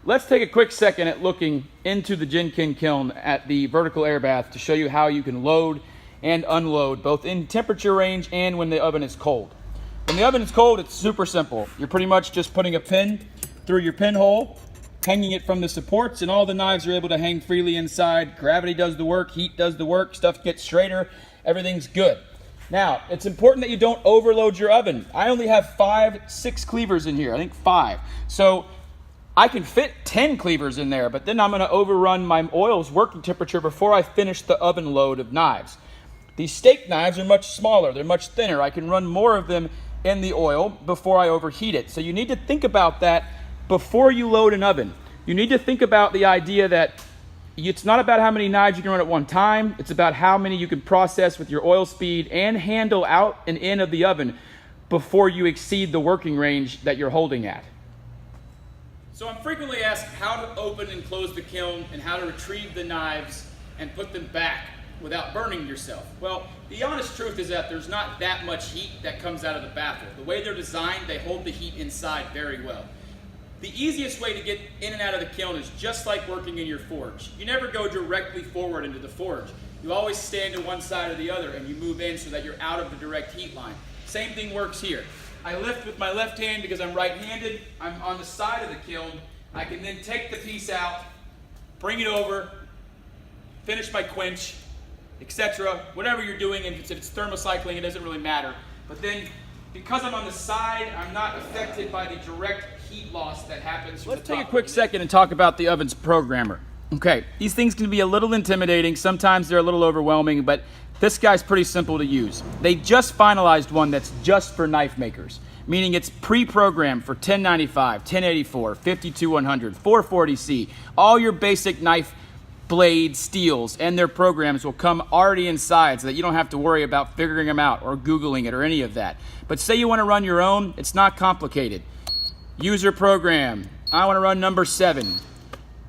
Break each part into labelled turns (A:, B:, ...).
A: let's take a quick second at looking into the Kin kiln at the vertical air bath to show you how you can load and unload both in temperature range and when the oven is cold. When the oven is cold, it's super simple. You're pretty much just putting a pin through your pinhole, hanging it from the supports, and all the knives are able to hang freely inside. Gravity does the work, heat does the work, stuff gets straighter, everything's good. Now, it's important that you don't overload your oven. I only have 6 cleavers in here, I think 5. So I can fit 10 cleavers in there, but then I'm gonna overrun my oil's working temperature before I finish the oven load of knives. These steak knives are much smaller, they're much thinner. I can run more of them in the oil before I overheat it. So you need to think about that before you load an oven. You need to think about the idea that it's not about how many knives you can run at one time, it's about how many you can process with your oil speed and handle out and in of the oven before you exceed the working range that you're holding at. So I'm frequently asked how to open and close the kiln and how to retrieve the knives and put them back without burning yourself. Well, the honest truth is that there's not that much heat that comes out of the baffle. The way they're designed, they hold the heat inside very well. The easiest way to get in and out of the kiln is just like working in your forge. You never go directly forward into the forge. You always stand to one side or the other and you move in so that you're out of the direct heat line. Same thing works here. I lift with my left hand because I'm right-handed. I'm on the side of the kiln. I can then take the piece out, bring it over, finish my quench, etc. Whatever you're doing, and if it's thermocycling, it doesn't really matter. But then, because I'm on the side, I'm not affected by the direct heat loss that happens from the top. Let's take a quick second and talk about the oven's programmer. Okay, these things can be a little intimidating. Sometimes they're a little overwhelming, but this guy's pretty simple to use. They just finalized one that's just for knife makers, meaning it's pre-programmed for 1095, 1084, 52100, 440C, all your basic knife blade steels and their programs will come already inside so that you don't have to worry about figuring them out or Googling it or any of that. But say you want to run your own, it's not complicated. User program, I want to run number 7.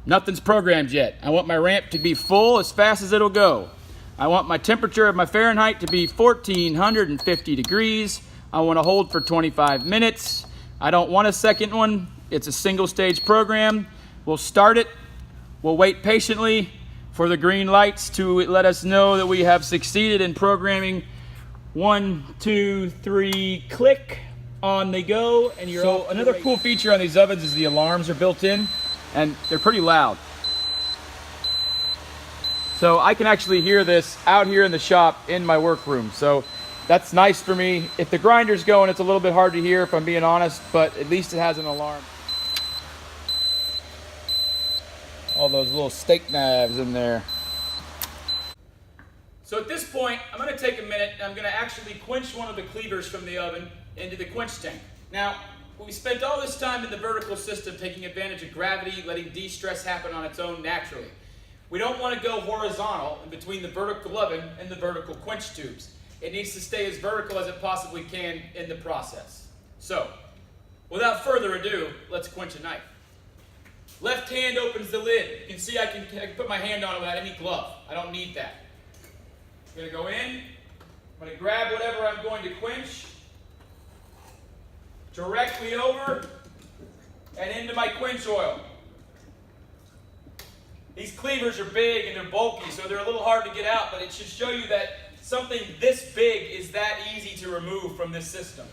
A: Nothing's programmed yet. I want my ramp to be full as fast as it'll go. I want my temperature of my Fahrenheit to be 1450 degrees. I want to hold for 25 minutes. I don't want a second one. It's a single stage program. We'll start it. We'll wait patiently for the green lights to let us know that we have succeeded in programming. 1, 2, 3, click, on they go, and you're off. Another cool feature on these ovens is the alarms are built in, and they're pretty loud. So I can actually hear this out here in the shop in my workroom. So that's nice for me. If the grinder's going, it's a little bit hard to hear if I'm being honest, but at least it has an alarm. All those little steak knives in there. So at this point, I'm going to take a minute and I'm going to actually quench one of the cleavers from the oven into the quench tank. Now, we spent all this time in the vertical system taking advantage of gravity, letting de-stress happen on its own naturally. We don't want to go horizontal in between the vertical oven and the vertical quench tubes. It needs to stay as vertical as it possibly can in the process. So, without further ado, let's quench a knife. Left hand opens the lid. You can see I can put my hand on it without any glove. I don't need that. I'm going to go in. I'm going to grab whatever I'm going to quench directly over and into my quench oil. These cleavers are big and they're bulky, so they're a little hard to get out, but it should show you that something this big is that easy to remove from this system.